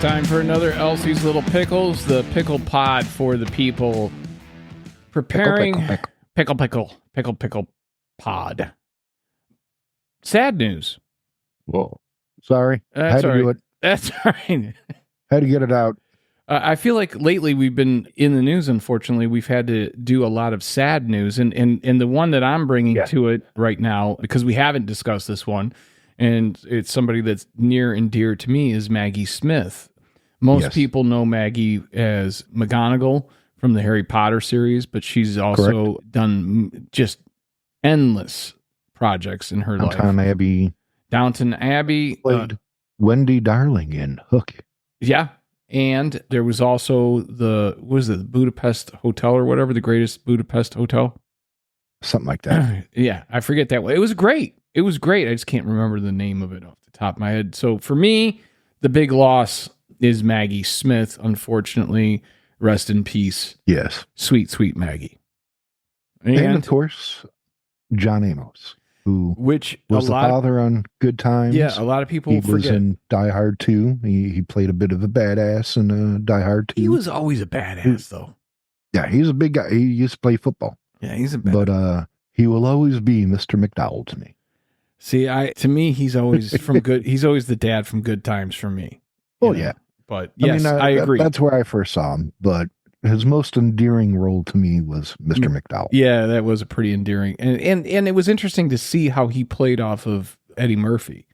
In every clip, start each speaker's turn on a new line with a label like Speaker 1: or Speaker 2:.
Speaker 1: time for another Elsie's Little Pickles, the pickle pod for the people. Preparing pickle pod. Sad news.
Speaker 2: Whoa. Sorry.
Speaker 1: That's
Speaker 2: Had to do it.
Speaker 1: That's all right.
Speaker 2: Had to get it out.
Speaker 1: I feel like lately we've been in the news, unfortunately. We've had to do a lot of sad news. And the one that I'm bringing to it right now, because we haven't discussed this one, and it's somebody that's near and dear to me, is Maggie Smith. Most people know Maggie as McGonagall from the Harry Potter series, but she's also done just endless projects in her life. Downton Abbey.
Speaker 2: Played Wendy Darling in Hook.
Speaker 1: Yeah. And there was also the Budapest Hotel or whatever, the Greatest Budapest Hotel?
Speaker 2: Something like that.
Speaker 1: Yeah, I forget that one. It was great. I just can't remember the name of it off the top of my head. So for me, the big loss is Maggie Smith, unfortunately. Rest in peace.
Speaker 2: Yes.
Speaker 1: Sweet, sweet Maggie.
Speaker 2: And of course, John Amos, who was the father on Good Times.
Speaker 1: Yeah, a lot of people forget. He was in
Speaker 2: Die Hard 2. He played a bit of a badass in Die Hard 2.
Speaker 1: He was always a badass, though.
Speaker 2: Yeah, he's a big guy. He used to play football.
Speaker 1: Yeah, he's a badass.
Speaker 2: But he will always be Mr. McDowell to me.
Speaker 1: See, to me, he's always from good. He's always the dad from Good Times for me.
Speaker 2: Oh, yeah.
Speaker 1: But yes, I agree.
Speaker 2: That's where I first saw him. But his most endearing role to me was Mr. McDowell.
Speaker 1: Yeah, that was a pretty endearing. And it was interesting to see how he played off of Eddie Murphy.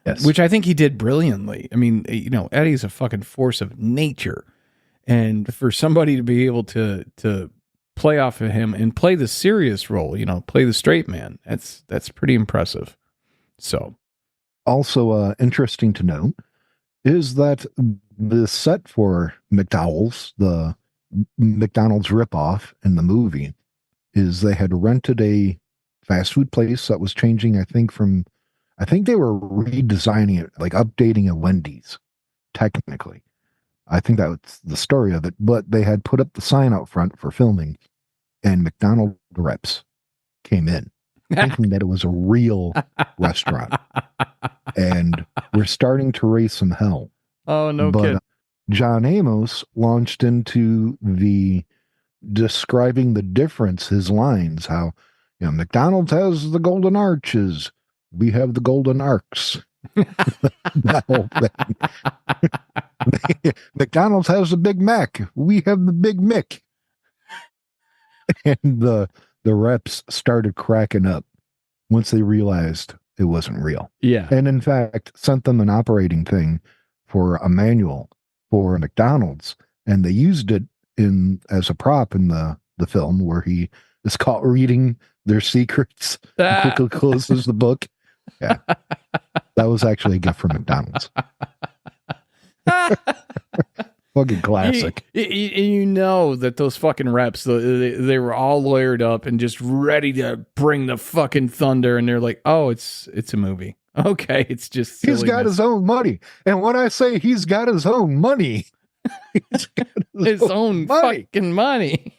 Speaker 1: Yes. Which I think he did brilliantly. I mean, Eddie's a fucking force of nature. And for somebody to be able to play off of him and play the serious role, play the straight man, that's pretty impressive. So,
Speaker 2: also interesting to note is that the set for McDowell's, the McDonald's ripoff in the movie, is they had rented a fast food place that was changing, I think they were redesigning it, like updating a Wendy's, technically. I think that was the story of it, but they had put up the sign out front for filming, and McDonald's reps came in thinking that it was a real restaurant, and we're starting to raise some hell.
Speaker 1: Oh, no kidding.
Speaker 2: John Amos launched into the describing the difference, his lines, how, McDonald's has the golden arches, we have the golden arcs. That whole thing. McDonald's has the Big Mac, we have the Big Mick. And the reps started cracking up once they realized it wasn't real.
Speaker 1: Yeah.
Speaker 2: And in fact, sent them an operating thing for a manual for McDonald's, and they used it as a prop in the film where he is caught reading their secrets and quickly closes the book. Yeah. That was actually a gift from McDonald's. Fucking classic.
Speaker 1: You know that those fucking reps, they were all lawyered up and just ready to bring the fucking thunder, and they're like, oh, it's a movie. Okay, it's just silliness.
Speaker 2: He's got his own money. And when I say he's got his own money, he's got
Speaker 1: his own fucking money.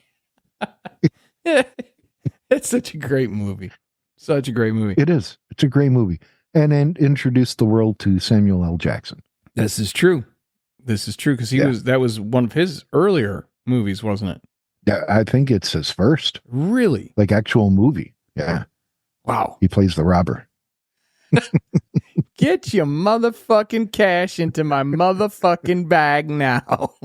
Speaker 1: It's such a great movie. Such a great movie.
Speaker 2: It is. It's a great movie. And then introduced the world to Samuel L. Jackson.
Speaker 1: This is true. Because that was one of his earlier movies, wasn't it?
Speaker 2: Yeah, I think it's his first.
Speaker 1: Really?
Speaker 2: Like actual movie. Yeah.
Speaker 1: Wow.
Speaker 2: He plays the robber.
Speaker 1: Get your motherfucking cash into my motherfucking bag now.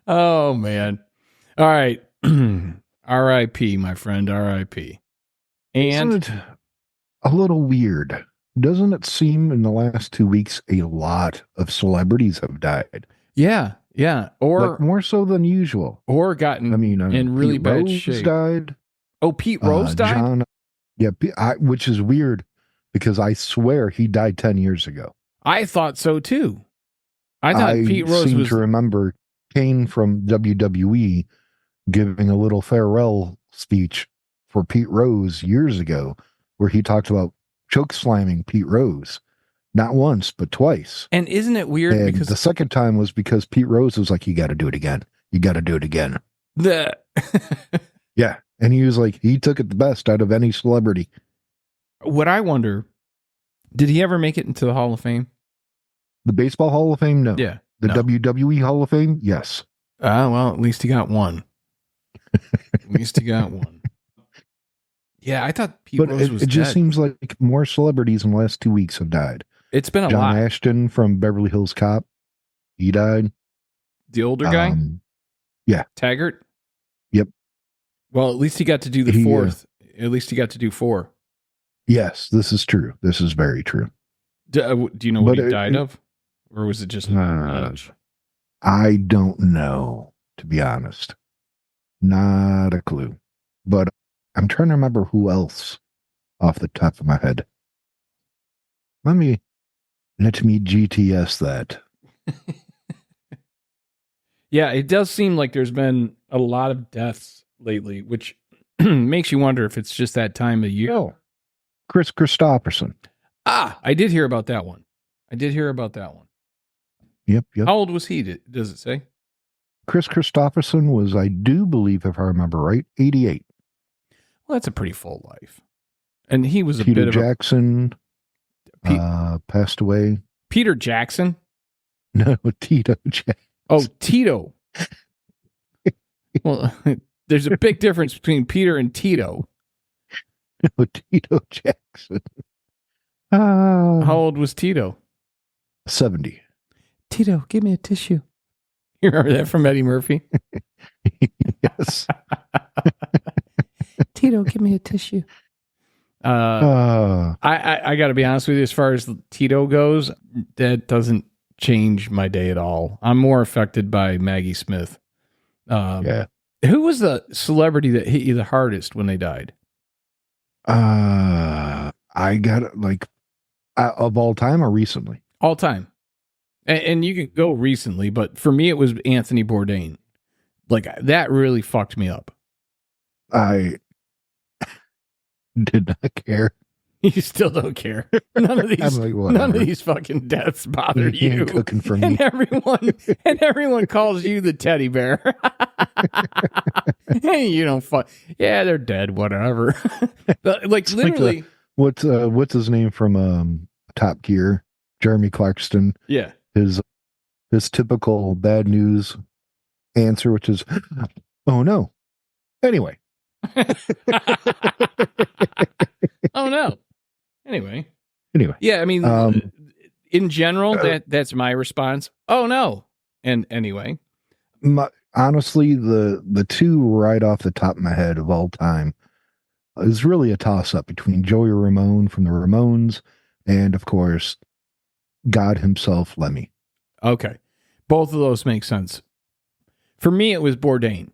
Speaker 1: Oh, man. All right. R.I.P., my friend. R.I.P. And
Speaker 2: isn't it a little weird? Doesn't it seem in the last 2 weeks a lot of celebrities have died?
Speaker 1: Yeah. Or
Speaker 2: like more so than usual.
Speaker 1: Or gotten in really
Speaker 2: Pete
Speaker 1: bad
Speaker 2: Rose
Speaker 1: shape.
Speaker 2: Died.
Speaker 1: Oh, Pete Rose died?
Speaker 2: Which is weird because I swear he died 10 years ago.
Speaker 1: I thought so too. I thought Pete Rose
Speaker 2: seem to remember Kane from WWE giving a little farewell speech for Pete Rose years ago where he talked about choke slamming Pete Rose. Not once, but twice.
Speaker 1: And isn't it weird?
Speaker 2: And
Speaker 1: because
Speaker 2: the second time was because Pete Rose was like, you got to do it again. You got to do it again. Yeah. And he was like, he took it the best out of any celebrity.
Speaker 1: What I wonder Did he ever make it into the Hall of Fame?
Speaker 2: The Baseball Hall of Fame? No.
Speaker 1: Yeah.
Speaker 2: The
Speaker 1: no.
Speaker 2: WWE Hall of Fame? Yes.
Speaker 1: Well, at least he got one. At least he got one. Yeah, I thought Pete Rose was
Speaker 2: it just
Speaker 1: dead.
Speaker 2: seems like more celebrities in the last 2 weeks have died.
Speaker 1: It's been a
Speaker 2: John
Speaker 1: lot.
Speaker 2: Ashton from Beverly Hills Cop, he died.
Speaker 1: The older guy?
Speaker 2: Yeah.
Speaker 1: Taggart?
Speaker 2: Yep.
Speaker 1: Well, at least he got to do the fourth. At least he got to do 4.
Speaker 2: Yes, this is true. This is very true.
Speaker 1: Do you know what he died of? Or was it just
Speaker 2: I don't know, to be honest. Not a clue. But I'm trying to remember who else off the top of my head. Let me GTS that.
Speaker 1: Yeah, it does seem like there's been a lot of deaths lately, which makes you wonder if it's just that time of year.
Speaker 2: Oh, Chris Christopherson.
Speaker 1: I did hear about that one.
Speaker 2: Yep.
Speaker 1: How old was he? Does it say?
Speaker 2: Chris Christopherson was, I do believe, if I remember right, 88.
Speaker 1: Well, that's a pretty full life. And he was a
Speaker 2: Peter
Speaker 1: bit of
Speaker 2: Jackson passed away.
Speaker 1: Peter Jackson?
Speaker 2: No, Tito Jackson.
Speaker 1: Oh, Tito. Well, there's a big difference between Peter and Tito.
Speaker 2: No, Tito Jackson.
Speaker 1: How old was Tito?
Speaker 2: 70.
Speaker 1: Tito, give me a tissue. You remember that from Eddie Murphy?
Speaker 2: Yes.
Speaker 1: Tito, give me a tissue. I got to be honest with you. As far as Tito goes, that doesn't change my day at all. I'm more affected by Maggie Smith.
Speaker 2: Yeah.
Speaker 1: Who was the celebrity that hit you the hardest when they died?
Speaker 2: I got it of all time or recently?
Speaker 1: All time. And you can go recently, but for me, it was Anthony Bourdain. Like, that really fucked me up.
Speaker 2: I did not care.
Speaker 1: You still don't care. None of these, none of these fucking deaths bother you.
Speaker 2: Cooking for me.
Speaker 1: And everyone calls you the teddy bear. Hey, you don't fuck. Yeah, they're dead. Whatever. Like literally.
Speaker 2: What's his name from Top Gear? Jeremy Clarkson.
Speaker 1: Yeah.
Speaker 2: His typical bad news answer, which is, "Oh no." Anyway.
Speaker 1: Oh no. Anyway.
Speaker 2: Yeah,
Speaker 1: I mean, in general, that's my response. Oh no. And anyway.
Speaker 2: Honestly, the two right off the top of my head of all time is really a toss-up between Joey Ramone from the Ramones and, of course, God himself, Lemmy.
Speaker 1: Okay. Both of those make sense. For me, it was Bourdain.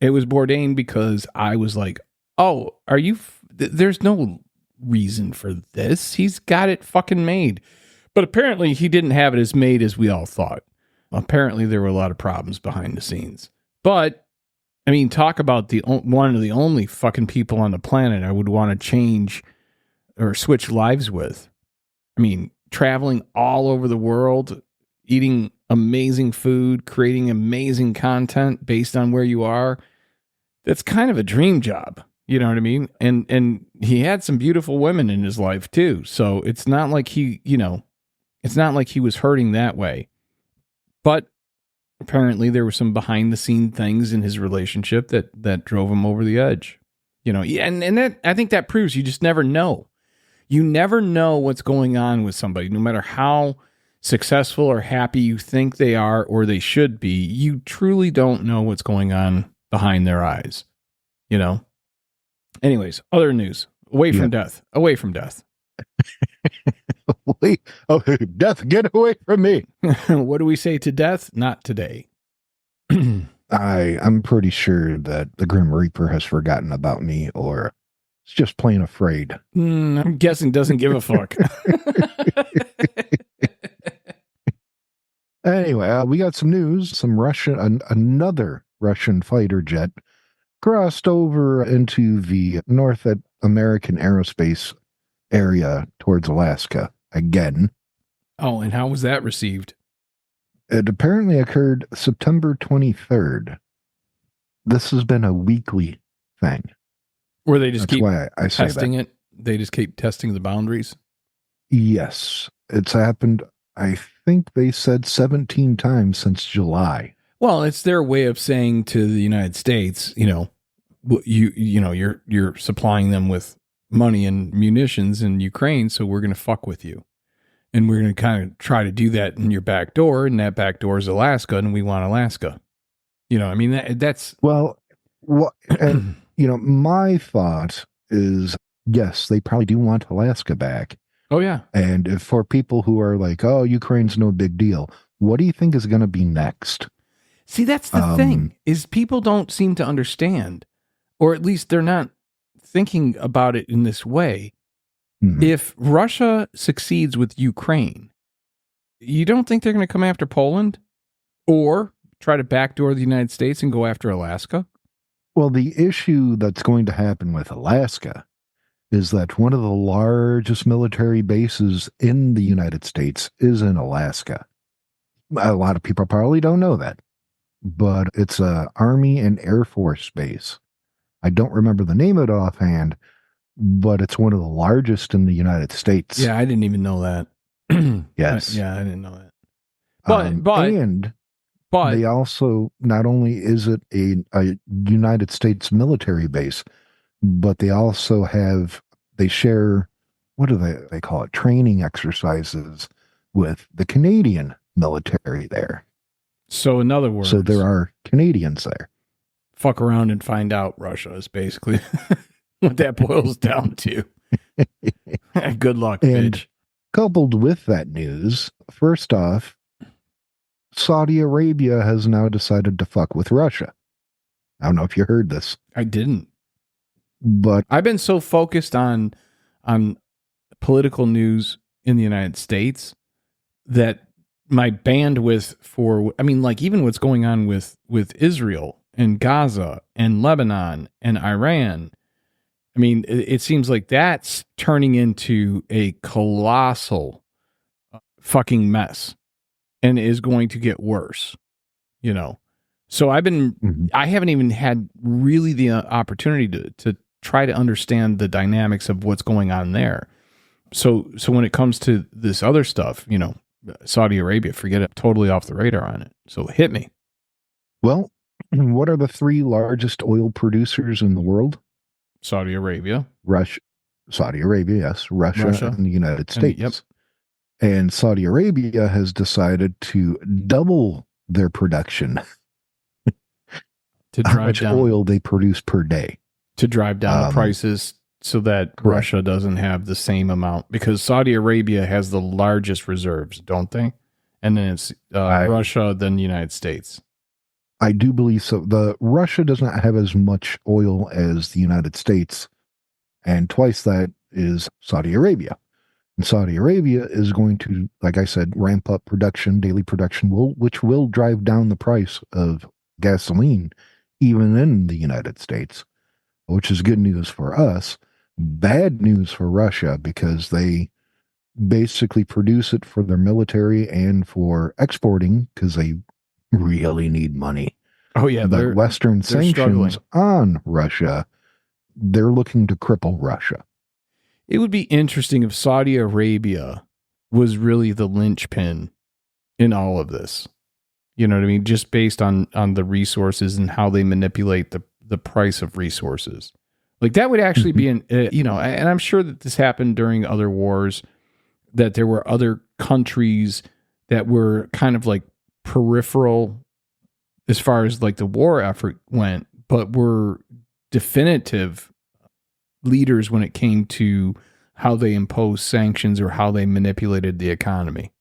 Speaker 1: It was Bourdain because I was like, oh, are you... There's no reason for this. He's got it fucking made. But apparently he didn't have it as made as we all thought. Apparently there were a lot of problems behind the scenes. But, I mean, talk about one of the only fucking people on the planet I would want to change or switch lives with. I mean, traveling all over the world, eating amazing food, creating amazing content based on where you are. That's kind of a dream job. You know what I mean? And he had some beautiful women in his life too. So it's not like it's not like he was hurting that way. But apparently there were some behind the scene things in his relationship that drove him over the edge. You know, and that, I think that proves you just never know. You never know what's going on with somebody, no matter how successful or happy you think they are or they should be. You truly don't know what's going on behind their eyes, you know? Anyways, other news. Away from death.
Speaker 2: Wait, death, get away from me.
Speaker 1: What do we say to death? Not today.
Speaker 2: I'm pretty sure that the Grim Reaper has forgotten about me, or it's just plain afraid.
Speaker 1: I'm guessing doesn't give a fuck.
Speaker 2: Anyway, we got some news. Another Russian fighter jet crossed over into the North American aerospace area towards Alaska again.
Speaker 1: Oh, and how was that received?
Speaker 2: It apparently occurred September 23rd. This has been a weekly thing.
Speaker 1: Where they just
Speaker 2: That's
Speaker 1: keep
Speaker 2: why I say
Speaker 1: testing
Speaker 2: that.
Speaker 1: it? They just keep testing the boundaries?
Speaker 2: Yes, it's happened. I think they said 17 times since July.
Speaker 1: Well, it's their way of saying to the United States, you're supplying them with money and munitions in Ukraine, so we're going to fuck with you. And we're going to kind of try to do that in your back door, and that back door is Alaska, and we want Alaska. I mean, that's...
Speaker 2: Well, and, my thought is, yes, they probably do want Alaska back.
Speaker 1: Oh, yeah.
Speaker 2: And if for people who are like, oh, Ukraine's no big deal, what do you think is going to be next?
Speaker 1: See, that's the thing, is people don't seem to understand, or at least they're not thinking about it in this way. Mm-hmm. If Russia succeeds with Ukraine, you don't think they're going to come after Poland or try to backdoor the United States and go after Alaska?
Speaker 2: Well, the issue that's going to happen with Alaska is that one of the largest military bases in the United States is in Alaska. A lot of people probably don't know that, but it's a Army and Air Force base. I don't remember the name of it offhand, but it's one of the largest in the United States.
Speaker 1: Yeah, I didn't even know that.
Speaker 2: Yes.
Speaker 1: Yeah, I didn't know that. But
Speaker 2: they also, not only is it a United States military base, but they share, what do they call it? Training exercises with the Canadian military there.
Speaker 1: So in other words,
Speaker 2: there are Canadians there.
Speaker 1: Fuck around and find out, Russia is basically what that boils down to. Good luck, bitch.
Speaker 2: Coupled with that news, first off, Saudi Arabia has now decided to fuck with Russia. I don't know if you heard this.
Speaker 1: I didn't.
Speaker 2: But
Speaker 1: I've been so focused on political news in the United States that my bandwidth even what's going on with Israel and Gaza and Lebanon and Iran, I mean, it seems like that's turning into a colossal fucking mess and is going to get worse, So I haven't even had really the opportunity to try to understand the dynamics of what's going on there. So when it comes to this other stuff, Saudi Arabia, forget it, totally off the radar on it. So hit me.
Speaker 2: Well, what are the three largest oil producers in the world?
Speaker 1: Saudi Arabia.
Speaker 2: Saudi Arabia, yes. Russia and the United States.
Speaker 1: Yep.
Speaker 2: And Saudi Arabia has decided to double their production.
Speaker 1: To
Speaker 2: how much oil they produce per day.
Speaker 1: To drive down the prices so that Russia doesn't have the same amount. Because Saudi Arabia has the largest reserves, don't they? And then it's Russia, then the United States.
Speaker 2: I do believe so. Russia does not have as much oil as the United States, and twice that is Saudi Arabia. And Saudi Arabia is going to, like I said, ramp up production, daily production, which will drive down the price of gasoline, even in the United States, which is good news for us. Bad news for Russia, because they basically produce it for their military and for exporting, because they really need money.
Speaker 1: Oh, yeah.
Speaker 2: The Western sanctions on Russia, they're looking to cripple Russia.
Speaker 1: It would be interesting if Saudi Arabia was really the linchpin in all of this. You know what I mean? Just based on the resources and how they manipulate the price of resources. Like that would actually be and I'm sure that this happened during other wars, that there were other countries that were kind of like peripheral as far as like the war effort went, but were definitive leaders when it came to how they imposed sanctions or how they manipulated the economy.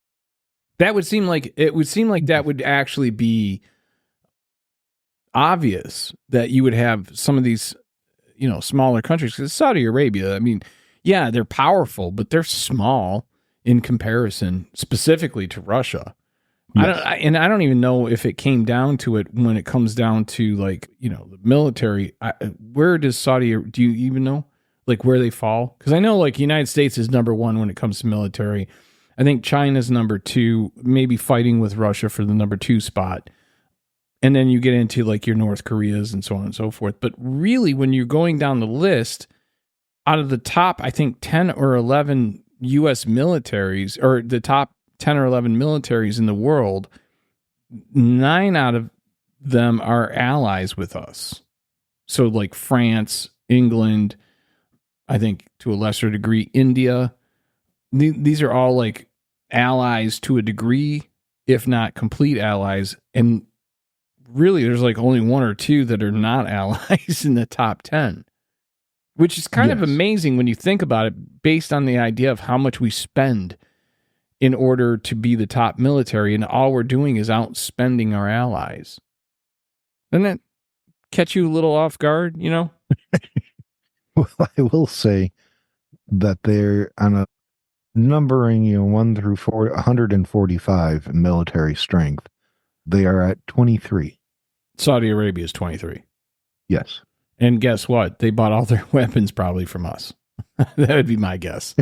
Speaker 1: That would seem like that would actually be obvious, that you would have some of these, smaller countries. Because Saudi Arabia, I mean, yeah, they're powerful, but they're small in comparison, specifically to Russia. Yes. I don't even know if it came down to it when it comes down to like, the military. Where does Saudi, do you even know like where they fall? Because I know like United States is number one when it comes to military. I think China's number two, maybe fighting with Russia for the number 2 spot. And then you get into like your North Koreas and so on and so forth. But really, when you're going down the list, out of the top, I think 10 or 11 U.S. militaries, or the top 10 or 11 militaries in the world, 9 out of them are allies with us. So like France, England, I think to a lesser degree, India. These are all like allies to a degree, if not complete allies. And really, there's like only 1 or 2 that are not allies in the top 10, which is kind of amazing when you think about it, based on the idea of how much we spend in order to be the top military, and all we're doing is outspending our allies. Doesn't that catch you a little off guard, you know?
Speaker 2: Well, I will say that they're on a numbering, 1 through 145 military strength. They are at 23.
Speaker 1: Saudi Arabia is 23.
Speaker 2: Yes.
Speaker 1: And guess what? They bought all their weapons probably from us. That would be my guess.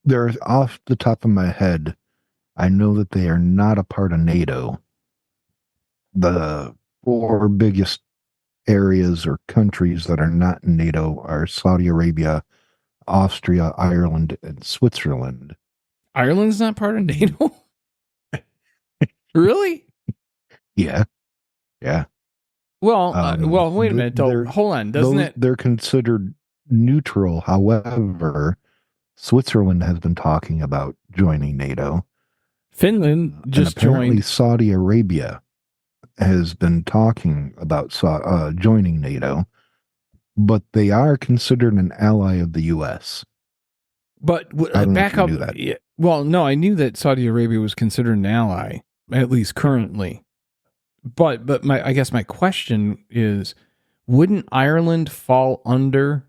Speaker 2: They're off the top of my head. I know that they are not a part of NATO. The 4 biggest areas or countries that are not in NATO are Saudi Arabia, Austria, Ireland, and Switzerland.
Speaker 1: Ireland's not part of NATO? Really?
Speaker 2: Yeah. Yeah.
Speaker 1: Well, wait a minute, though. Hold on. Doesn't it?
Speaker 2: They're considered neutral. However, Switzerland has been talking about joining NATO.
Speaker 1: Finland just joined.
Speaker 2: Saudi Arabia has been talking about joining NATO, but they are considered an ally of the U.S.
Speaker 1: But back up. Yeah, well, no, I knew that Saudi Arabia was considered an ally, at least currently. But I guess my question is, wouldn't Ireland fall under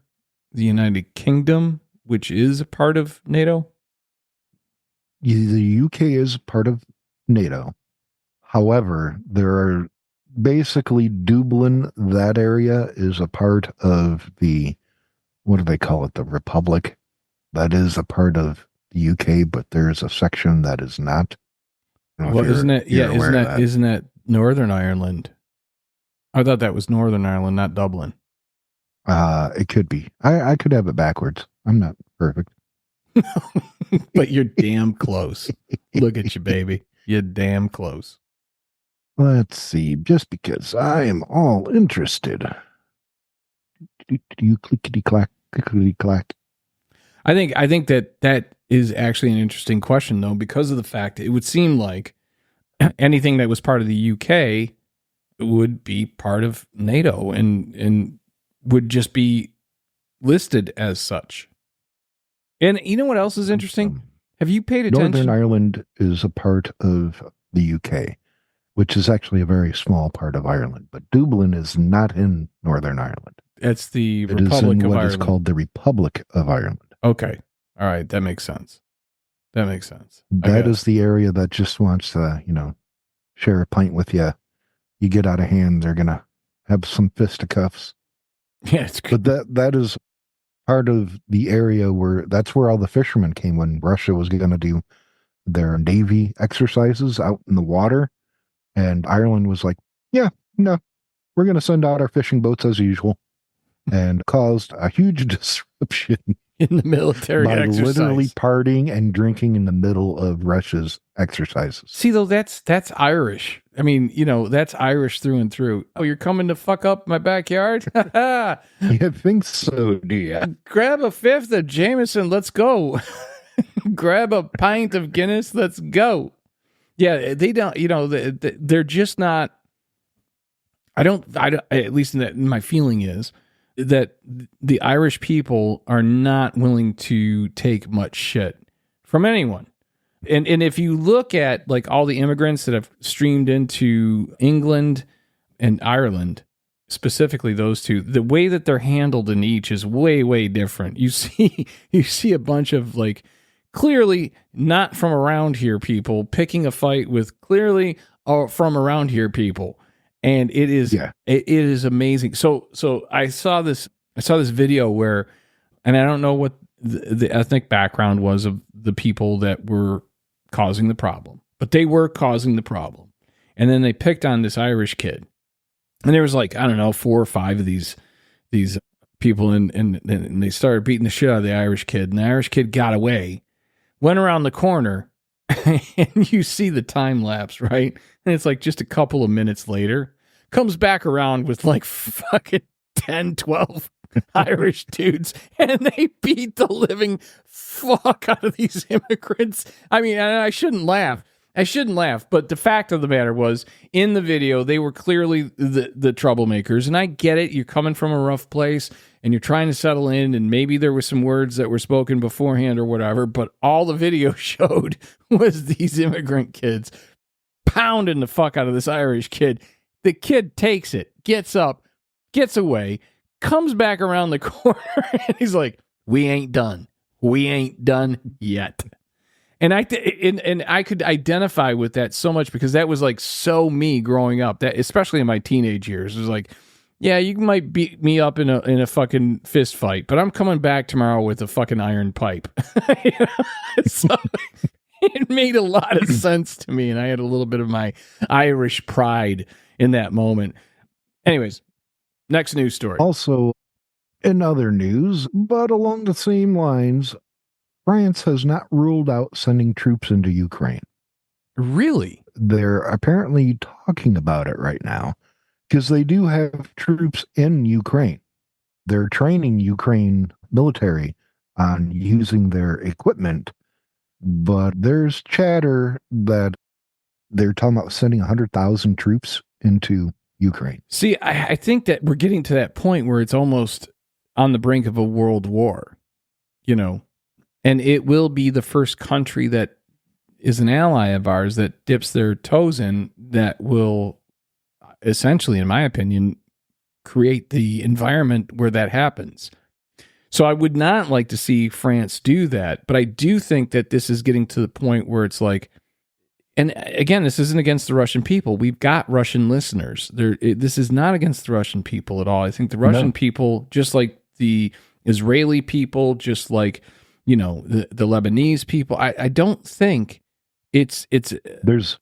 Speaker 1: the United Kingdom, which is a part of NATO?
Speaker 2: The UK is part of NATO. However, there are basically Dublin, that area is a part of the, what do they call it? The Republic. That is a part of the UK, but there's a section that is not.
Speaker 1: Well, isn't it? Yeah, isn't that Northern Ireland? I thought that was Northern Ireland, not Dublin.
Speaker 2: It could be. I could have it backwards. I'm not perfect.
Speaker 1: But you're damn close. Look at you, baby. You're damn close.
Speaker 2: Let's see. Just because I am all interested. You clickety-clack, clickety-clack.
Speaker 1: I think that is actually an interesting question, though, because of the fact it would seem like anything that was part of the UK would be part of NATO and would just be listed as such. And you know what else is interesting? Have you paid attention?
Speaker 2: Northern Ireland is a part of the UK, which is actually a very small part of Ireland. But Dublin is not in Northern Ireland.
Speaker 1: It's the Republic of Ireland.
Speaker 2: It is called the Republic of Ireland.
Speaker 1: Okay. All right. That makes sense.
Speaker 2: That is the area that just wants to, share a pint with you. You get out of hand, they're going to have some fisticuffs.
Speaker 1: Yeah, it's good.
Speaker 2: But that is part of the area that's where all the fishermen came when Russia was going to do their Navy exercises out in the water. And Ireland was like, yeah, no, we're going to send out our fishing boats as usual, and caused a huge disruption
Speaker 1: in the military
Speaker 2: by
Speaker 1: exercise.
Speaker 2: Literally partying and drinking in the middle of Russia's exercises.
Speaker 1: See, though, that's Irish. I mean, that's Irish through and through. Oh, you're coming to fuck up my backyard?
Speaker 2: You think so, do you?
Speaker 1: Grab a 5th of Jameson. Let's go. Grab a pint of Guinness. Let's go. Yeah, they don't, they're just not, I don't, at least my feeling is that the Irish people are not willing to take much shit from anyone. And if you look at like all the immigrants that have streamed into England and Ireland, specifically those two, the way that they're handled in each is way, way different. You see a bunch of like clearly not from around here people picking a fight with clearly from around here people. And it is amazing. So I saw this video where, and I don't know what the ethnic background was of the people that were causing the problem, but they were causing the problem. And then they picked on this Irish kid, and there was like, I don't know, 4 or 5 of these people, and they started beating the shit out of the Irish kid, and the Irish kid got away, went around the corner, and you see the time lapse, right? And it's like just a couple of minutes later, comes back around with like fucking 10, 12 Irish dudes, and they beat the living fuck out of these immigrants. I mean, I shouldn't laugh. But the fact of the matter was, in the video, they were clearly the troublemakers. And I get it. You're coming from a rough place and you're trying to settle in, and maybe there were some words that were spoken beforehand or whatever, but all the video showed was these immigrant kids pounding the fuck out of this Irish kid. The kid takes it, gets up, gets away, comes back around the corner, and he's like, "We ain't done. We ain't done yet." And I could identify with that so much, because that was like so me growing up, that especially in my teenage years. It was like, yeah, you might beat me up in a fucking fist fight, but I'm coming back tomorrow with a fucking iron pipe. So it made a lot of sense to me, and I had a little bit of my Irish pride in that moment. Anyways, next news story.
Speaker 2: Also, in other news, but along the same lines, France has not ruled out sending troops into Ukraine.
Speaker 1: Really?
Speaker 2: They're apparently talking about it right now, because they do have troops in Ukraine. They're training Ukraine military on using their equipment, but there's chatter that they're talking about sending 100,000 troops into Ukraine.
Speaker 1: See, I think that we're getting to that point where it's almost on the brink of a world war, you know, and it will be the first country that is an ally of ours that dips their toes in that will essentially, in my opinion, create the environment where that happens. So I would not like to see France do that, but I do think that this is getting to the point where it's like, and again, this isn't against the Russian people. We've got Russian listeners. This is not against the Russian people at all. I think the Russian people, just like the Israeli people, just like, you know, the Lebanese people, I don't think it's
Speaker 2: there's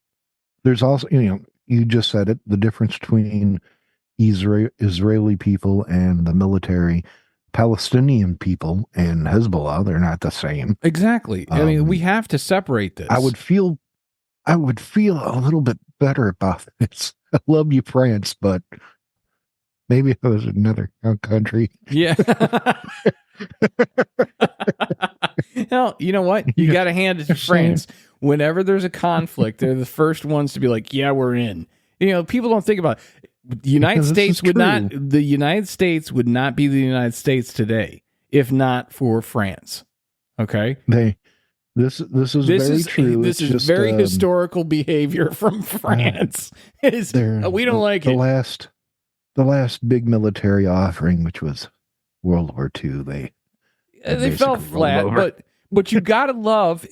Speaker 2: also, you know, you just said it, the difference between Israeli people and the military Palestinian people and Hezbollah, they're not the same.
Speaker 1: Exactly. I mean, we have to separate this.
Speaker 2: I would feel a little bit better about this. I love you, France, but maybe it was another country.
Speaker 1: Yeah. Hell, you know what? You got to hand it to France. Whenever there's a conflict, they're the first ones to be like, yeah, we're in. You know, people don't think about it. The United States would not be the United States today if not for France. Okay?
Speaker 2: This is very true.
Speaker 1: This is very historical behavior from France. We don't like it.
Speaker 2: The last big military offering, which was World War II, they
Speaker 1: fell flat, but you gotta love.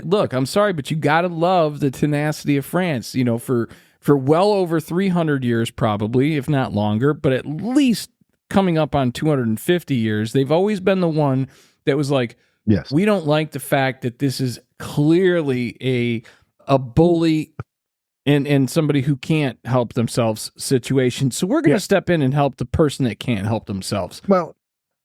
Speaker 1: Look, I'm sorry, but you gotta love the tenacity of France. You know, for well over 300 years, probably, if not longer, but at least coming up on 250 years, they've always been the one that was like, yes, we don't like the fact that this is clearly a bully and somebody who can't help themselves situation. So we're going to step in and help the person that can't help themselves.
Speaker 2: Well,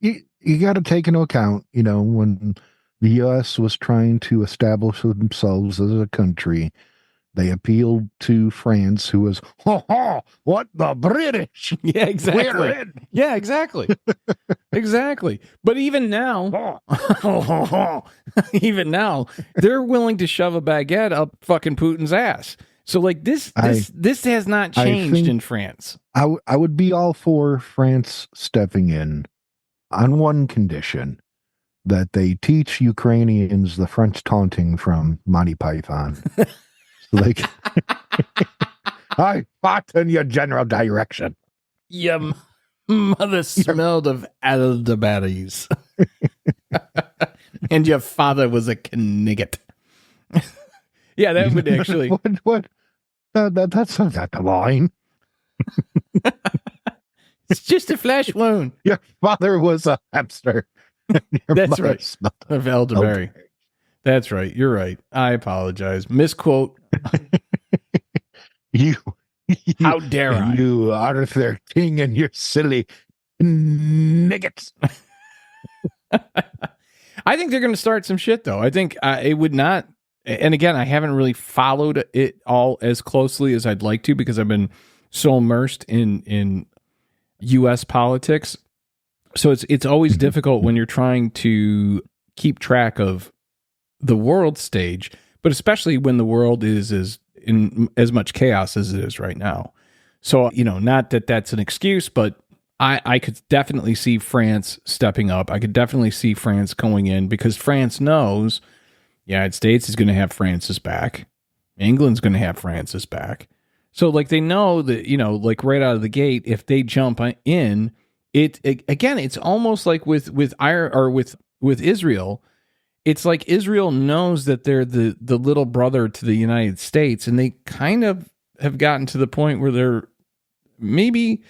Speaker 2: you got to take into account, you know, when the U.S. was trying to establish themselves as a country, they appealed to France, who was, what, the British?
Speaker 1: Yeah, exactly. Yeah, exactly. Exactly. But even now, they're willing to shove a baguette up fucking Putin's ass. So like this has not changed in France.
Speaker 2: I would be all for France stepping in on one condition, that they teach Ukrainians the French taunting from Monty Python. Like, I fought in your general direction.
Speaker 1: Your mother smelled of elderberries. And your father was a knigget. Yeah, that would actually...
Speaker 2: What? That's not the line.
Speaker 1: It's just a flesh wound.
Speaker 2: Your father was a hamster.
Speaker 1: That's right. Of elderberry. That's right. You're right. I apologize. Misquote.
Speaker 2: You
Speaker 1: How dare I?
Speaker 2: You Arthur King and your silly Niggas.
Speaker 1: I think they're going to start some shit, though. I think it would not. And again, I haven't really followed it all as closely as I'd like to because I've been so immersed in U.S. politics. So it's always difficult when you're trying to keep track of the world stage, but especially when the world is in as much chaos as it is right now. So, not that that's an excuse, but I could definitely see France stepping up. I could definitely see France going in because France knows the United States is going to have France's back. England's going to have France's back. So they know that, right out of the gate, if they jump in, again, it's almost like with Israel. It's like Israel knows that they're the little brother to the United States, and they kind of have gotten to the point where they're maybe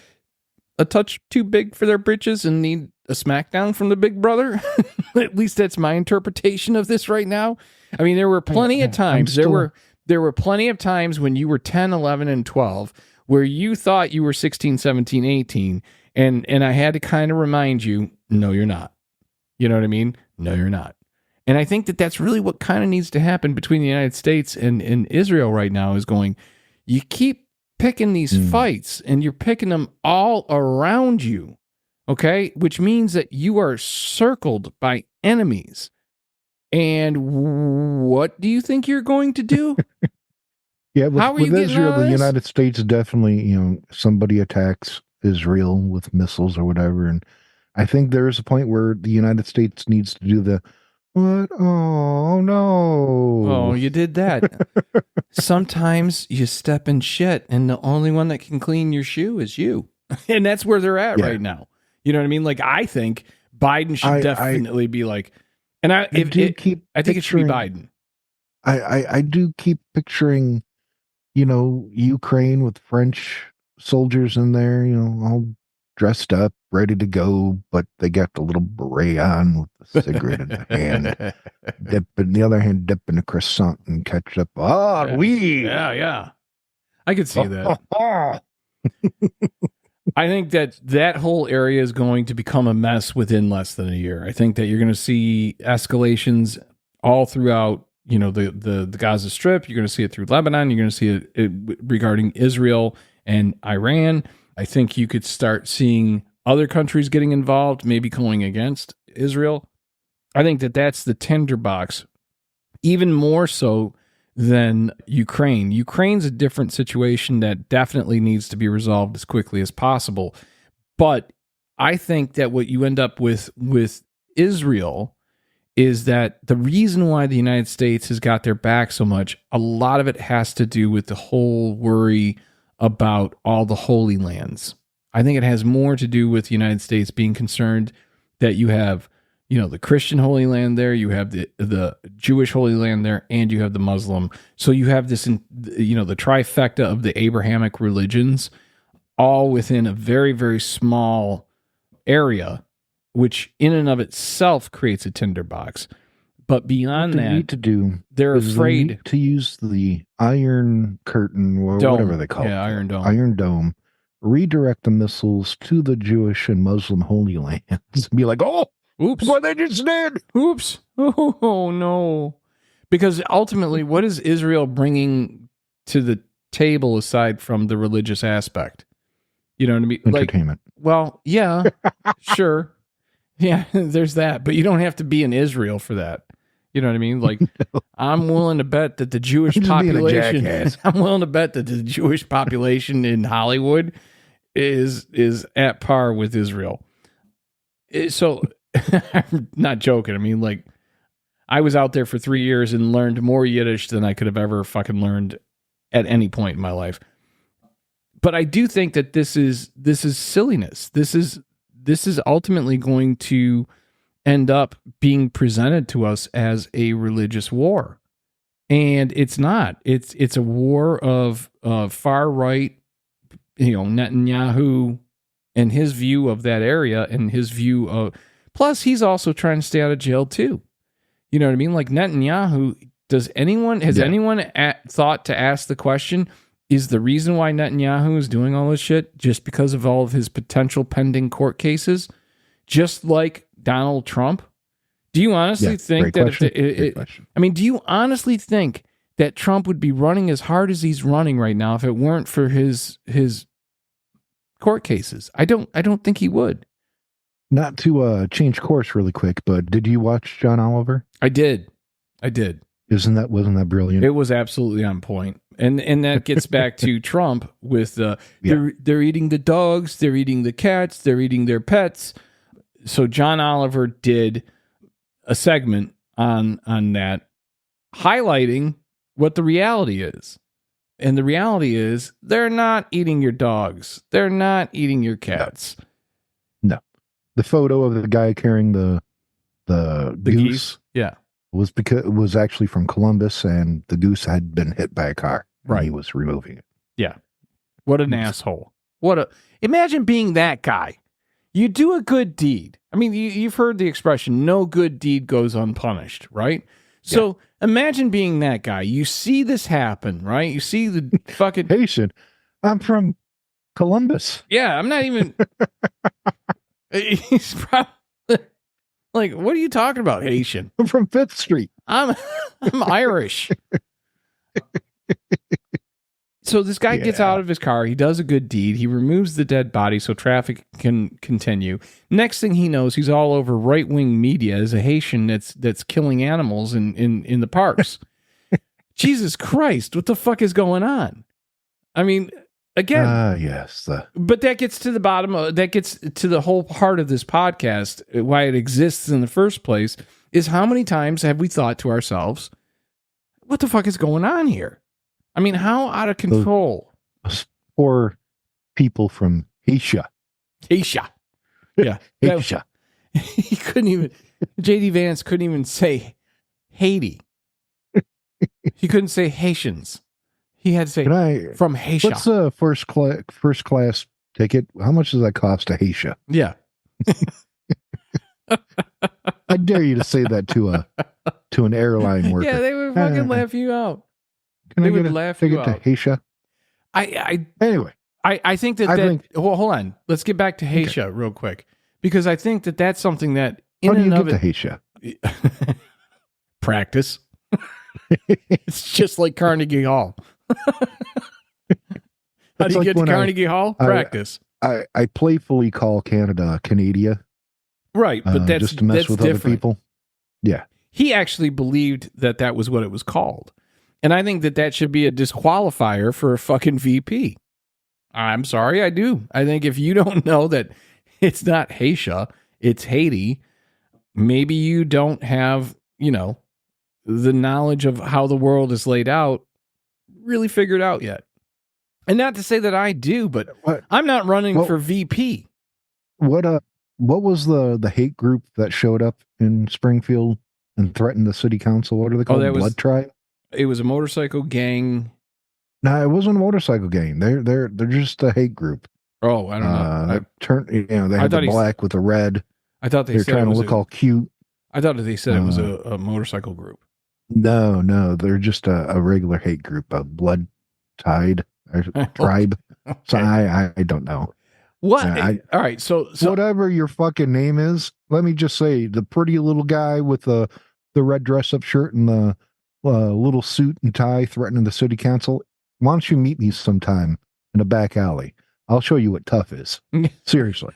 Speaker 1: a touch too big for their britches and need a smackdown from the big brother. At least that's my interpretation of this right now. I mean, there were plenty of times. There were plenty of times when you were 10, 11, and 12 where you thought you were 16, 17, 18, and I had to kind of remind you, no, you're not. You know what I mean? No, you're not. And I think that that's really what kind of needs to happen between the United States and Israel right now is going, you keep picking these fights and you're picking them all around you, okay? Which means that you are circled by enemies. And what do you think you're going to do?
Speaker 2: Yeah, with Israel, the United States definitely, somebody attacks Israel with missiles or whatever. And I think there is a point where the United States needs to do the, what? Oh, no.
Speaker 1: Oh, you did that. Sometimes you step in shit and the only one that can clean your shoe is you. And that's where they're at right now. You know what I mean? I think Biden should definitely be and I think it should be Biden.
Speaker 2: I do keep picturing, Ukraine with French soldiers in there, all dressed up, ready to go, but they got the little beret on with the cigarette in the hand, in the other hand, dipping a croissant and ketchup.
Speaker 1: Yeah. I could see that. I think that whole area is going to become a mess within less than a year. I think that you're going to see escalations all throughout, the Gaza Strip. You're going to see it through Lebanon. You're going to see it regarding Israel and Iran. I think you could start seeing other countries getting involved, maybe going against Israel. I think that that's the tinderbox, even more so than Ukraine. Ukraine's a different situation that definitely needs to be resolved as quickly as possible. But I think that what you end up with Israel is that the reason why the United States has got their back so much, a lot of it has to do with the whole worry about all the holy lands. I think it has more to do with the United States being concerned that you have, the Christian Holy Land there, you have the Jewish Holy Land there, and you have the Muslim. So you have this, the trifecta of the Abrahamic religions all within a very, very small area, which in and of itself creates a tinderbox. But beyond
Speaker 2: what
Speaker 1: that,
Speaker 2: need to do
Speaker 1: they're afraid
Speaker 2: to use the Iron Curtain or whatever they call it.
Speaker 1: Iron Dome.
Speaker 2: Iron Dome. Redirect the missiles to the Jewish and Muslim Holy Lands and be like, oh, oops, what they just did.
Speaker 1: Oops. Oh, no. Because ultimately, what is Israel bringing to the table aside from the religious aspect? You know what I mean?
Speaker 2: Entertainment.
Speaker 1: Well, yeah, sure. Yeah, there's that. But you don't have to be in Israel for that. You know what I mean? No. I'm willing to bet that the Jewish population, in Hollywood is at par with Israel. So I'm not joking. I mean, I was out there for 3 years and learned more Yiddish than I could have ever fucking learned at any point in my life. But I do think that this is silliness. This is ultimately going to end up being presented to us as a religious war. And it's not. It's a war of far right, Netanyahu and his view of that area and his view of, plus he's also trying to stay out of jail too. You know what I mean? Netanyahu, has anyone thought to ask the question, is the reason why Netanyahu is doing all this shit just because of all of his potential pending court cases, just like Donald Trump? Do you honestly think that do you honestly think that Trump would be running as hard as he's running right now if it weren't for his court cases? I don't think he would.
Speaker 2: Not to change course really quick, but did you watch John Oliver?
Speaker 1: I did.
Speaker 2: Wasn't that brilliant?
Speaker 1: It was absolutely on point. And that gets back to Trump with they're eating the dogs, they're eating the cats, they're eating their pets. So John Oliver did a segment on that, highlighting what the reality is. And the reality is they're not eating your dogs. They're not eating your cats.
Speaker 2: No. The photo of the guy carrying the goose.
Speaker 1: Yeah.
Speaker 2: Was actually from Columbus, and the goose had been hit by a car. Right. He was removing it.
Speaker 1: Yeah. What an asshole. Imagine being that guy. You do a good deed. I mean, you've heard the expression, no good deed goes unpunished, right? So imagine being that guy. You see this happen, right? You see the fucking...
Speaker 2: Haitian. I'm from Columbus.
Speaker 1: Yeah, I'm not even... He's probably... Like, what are you talking about, Haitian?
Speaker 2: I'm from 5th Street.
Speaker 1: I'm Irish. So this guy gets out of his car. He does a good deed. He removes the dead body so traffic can continue. Next thing he knows, he's all over right-wing media as a Haitian that's killing animals in the parks. Jesus Christ, what the fuck is going on? I mean, again,
Speaker 2: yes.
Speaker 1: But that gets to the bottom of that gets to the whole heart of this podcast, why it exists in the first place, is how many times have we thought to ourselves, what the fuck is going on here? I mean, how out of control?
Speaker 2: Those poor people from Haiti.
Speaker 1: Yeah.
Speaker 2: Haiti.
Speaker 1: He couldn't even, J.D. Vance couldn't even say Haiti. He couldn't say Haitians. He had to say from Haiti.
Speaker 2: What's a first class ticket? How much does that cost to Haiti?
Speaker 1: Yeah.
Speaker 2: I dare you to say that to an airline worker.
Speaker 1: Yeah, they would fucking laugh you out.
Speaker 2: They would laugh you out. To Haiti? Anyway.
Speaker 1: I think that well, hold on. Let's get back to Haiti real quick. Because I think that that's something that
Speaker 2: how do you get to Haiti?
Speaker 1: Practice. It's just like Carnegie Hall. How do you get to Carnegie Hall? Practice.
Speaker 2: I playfully call Canada Canada.
Speaker 1: Right, but that's
Speaker 2: just to mess with
Speaker 1: different.
Speaker 2: Other people. Yeah.
Speaker 1: He actually believed that was what it was called. And I think that should be a disqualifier for a fucking VP. I'm sorry, I do. I think if you don't know that it's not Haiti, it's Haiti, maybe you don't have, the knowledge of how the world is laid out really figured out yet. And not to say that I do, but I'm not running for VP.
Speaker 2: What was the hate group that showed up in Springfield and threatened the city council? What are they called? Blood Tribe?
Speaker 1: It was a motorcycle gang.
Speaker 2: No, it wasn't a motorcycle gang. They're just a hate group.
Speaker 1: Oh, I don't know.
Speaker 2: They had the black with the red.
Speaker 1: I thought
Speaker 2: they're trying to look all cute.
Speaker 1: I thought they said it was a motorcycle group.
Speaker 2: No, they're just a regular hate group, a blood tribe.
Speaker 1: Okay.
Speaker 2: So I don't know.
Speaker 1: What? All right, so
Speaker 2: whatever your fucking name is, let me just say, the pretty little guy with the red dress-up shirt and the little suit and tie threatening the city council, why don't you meet me sometime in a back alley? I'll show you what tough is. Seriously.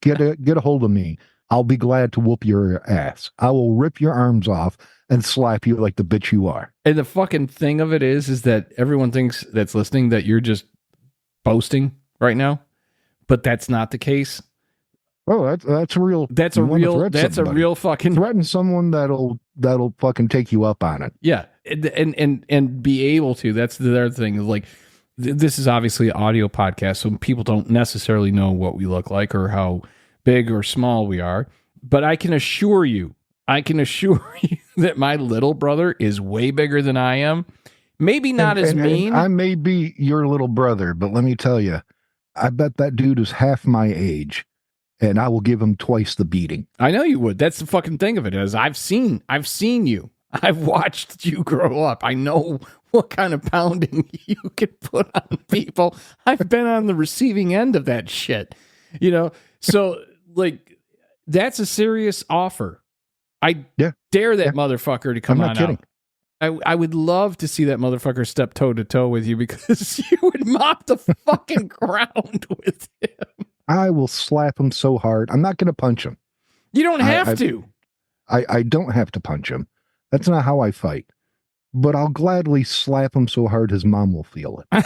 Speaker 2: Get a hold of me. I'll be glad to whoop your ass. I will rip your arms off and slap you like the bitch you are.
Speaker 1: And the fucking thing of it is that everyone thinks that's listening that you're just boasting right now, but that's not the case.
Speaker 2: Oh, that's real.
Speaker 1: That's a real fucking
Speaker 2: threaten someone that'll fucking take you up on it.
Speaker 1: Yeah, and be able to. That's the other thing. Like, this is obviously an audio podcast, so people don't necessarily know what we look like or how big or small we are. But I can assure you that my little brother is way bigger than I am. Maybe not as mean.
Speaker 2: And I may be your little brother, but let me tell you, I bet that dude is half my age. And I will give him twice the beating.
Speaker 1: I know you would. That's the fucking thing of it is I've seen you. I've watched you grow up. I know what kind of pounding you could put on people. I've been on the receiving end of that shit, So like, that's a serious offer. I dare that motherfucker to come on out. I'm not kidding. I would love to see that motherfucker step toe to toe with you, because you would mop the fucking ground with him.
Speaker 2: I will slap him so hard. I'm not going to punch him.
Speaker 1: You don't have to.
Speaker 2: I don't have to punch him. That's not how I fight. But I'll gladly slap him so hard his mom will feel it.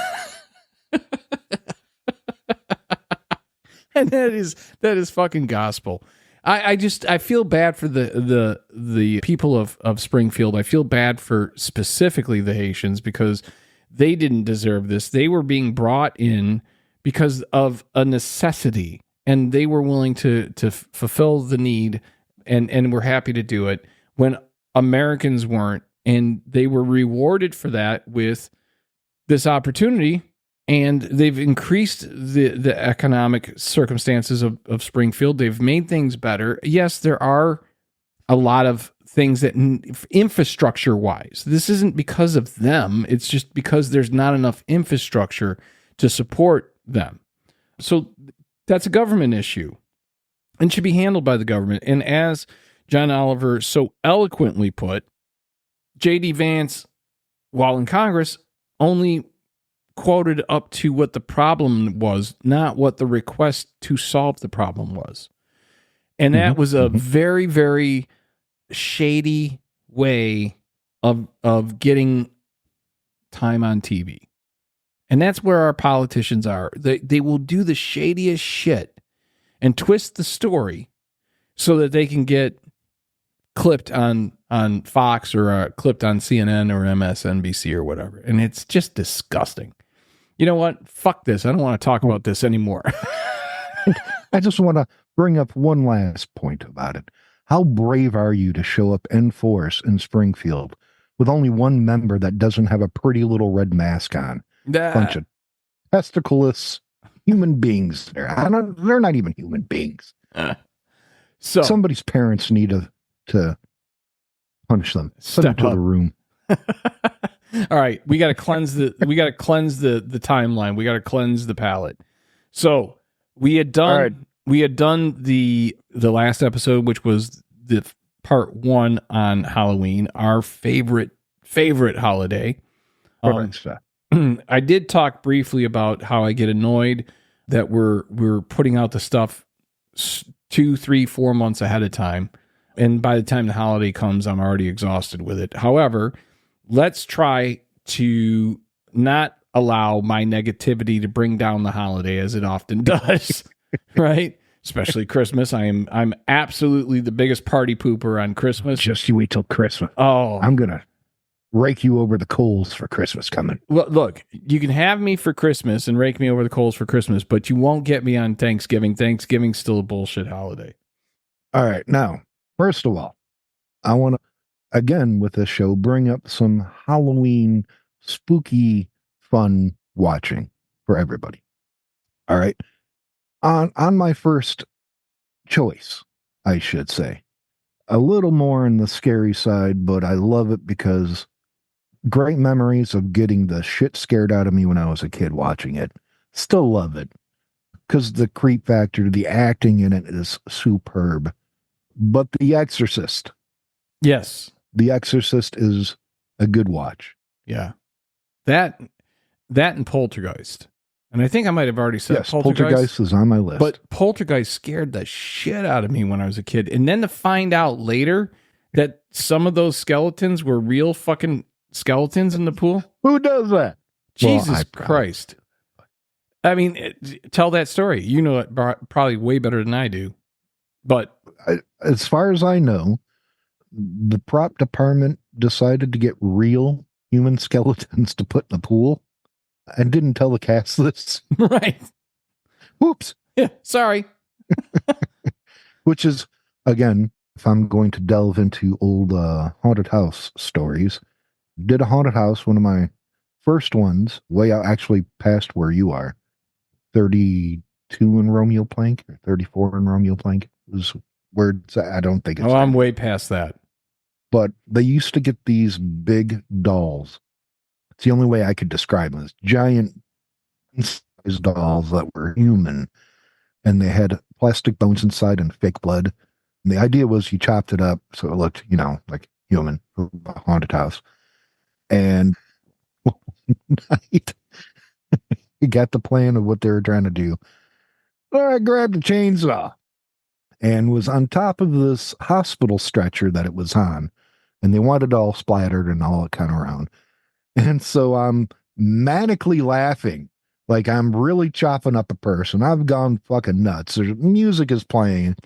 Speaker 1: And that is fucking gospel. I feel bad for the people of Springfield. I feel bad for specifically the Haitians, because they didn't deserve this. They were being brought in because of a necessity, and they were willing to fulfill the need, and were happy to do it when Americans weren't, and they were rewarded for that with this opportunity. And they've increased the economic circumstances of Springfield. They've made things better. Yes, there are a lot of things that infrastructure-wise, this isn't because of them. It's just because there's not enough infrastructure to support them. So that's a government issue and should be handled by the government. And as John Oliver so eloquently put, J.D. Vance, while in Congress, only quoted up to what the problem was, not what the request to solve the problem was. And that was a very, very shady way of getting time on TV. And that's where our politicians are. They will do the shadiest shit and twist the story so that they can get clipped on Fox or clipped on CNN or MSNBC or whatever. And it's just disgusting. You know what? Fuck this. I don't want to talk about this anymore.
Speaker 2: I just want to bring up one last point about it. How brave are you to show up in force in Springfield with only one member that doesn't have a pretty little red mask on? Bunch of testicleless human beings there. They're not even human beings.
Speaker 1: So
Speaker 2: somebody's parents need to punch them. Send them to the room.
Speaker 1: All right, we got to cleanse the timeline. We got to cleanse the palate. So we had done the last episode, which was the part 1 on Halloween, our favorite holiday. I did talk briefly about how I get annoyed that we're putting out the stuff 2, 3, 4 months ahead of time, and by the time the holiday comes, I'm already exhausted with it. However, let's try to not allow my negativity to bring down the holiday as it often does, right? Especially Christmas. I'm absolutely the biggest party pooper on Christmas.
Speaker 2: Just you wait till Christmas.
Speaker 1: Oh,
Speaker 2: I'm gonna rake you over the coals for Christmas coming.
Speaker 1: Well, look, you can have me for Christmas and rake me over the coals for Christmas, but you won't get me on Thanksgiving. Thanksgiving's still a bullshit holiday.
Speaker 2: All right. Now, first of all, I want to, again, with this show, bring up some Halloween spooky fun watching for everybody. All right. On my first choice, I should say, a little more on the scary side, but I love it because great memories of getting the shit scared out of me when I was a kid watching it. Still love it because the creep factor, the acting in it is superb. But The Exorcist.
Speaker 1: Yes.
Speaker 2: The Exorcist is a good watch.
Speaker 1: Yeah. That and Poltergeist. And I think I might have already said
Speaker 2: Poltergeist is on my list.
Speaker 1: But Poltergeist scared the shit out of me when I was a kid. And then to find out later that some of those skeletons were real fucking skeletons in the pool.
Speaker 2: Who does that?
Speaker 1: Jesus Christ. I mean, tell that story. You know it probably way better than I do. But
Speaker 2: as far as I know, the prop department decided to get real human skeletons to put in the pool and didn't tell the cast this.
Speaker 1: Right.
Speaker 2: Whoops.
Speaker 1: Yeah, sorry.
Speaker 2: Which is, again, if I'm going to delve into old haunted house stories, did a haunted house, one of my first ones, way out actually past where you are, 32 in Romeo Plank, or 34 in Romeo Plank is where it's at. I don't think it's
Speaker 1: I'm way past that.
Speaker 2: But they used to get these big dolls It's the only way I could describe them. This giant sized dolls that were human, and they had plastic bones inside and fake blood. And the idea was you chopped it up so it looked, like human, a haunted house. And one night, he got the plan of what they were trying to do. So I grabbed a chainsaw and was on top of this hospital stretcher that it was on. And they wanted it all splattered and all kind of around. And so I'm manically laughing, like I'm really chopping up a person. I've gone fucking nuts. Music is playing.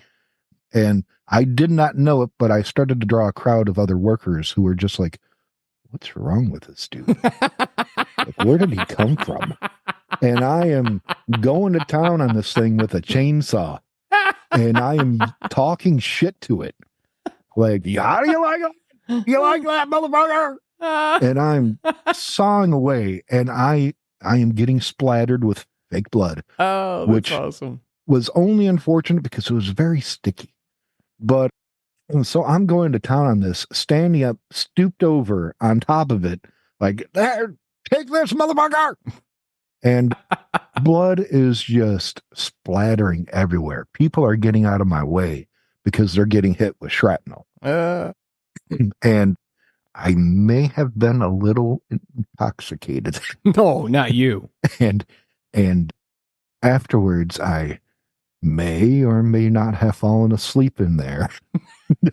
Speaker 2: And I did not know it, but I started to draw a crowd of other workers who were just like, what's wrong with this dude? Like, where did he come from? And I am going to town on this thing with a chainsaw. And I am talking shit to it. Like, how do you like it? You like that, motherfucker? And I'm sawing away, and I am getting splattered with fake blood.
Speaker 1: Oh, that's awesome.
Speaker 2: Was only unfortunate because it was very sticky. But so I'm going to town on this, standing up, stooped over on top of it, like, there, take this, motherfucker. And blood is just splattering everywhere. People are getting out of my way because they're getting hit with shrapnel. And I may have been a little intoxicated.
Speaker 1: No, not you.
Speaker 2: And afterwards, I may or may not have fallen asleep in there.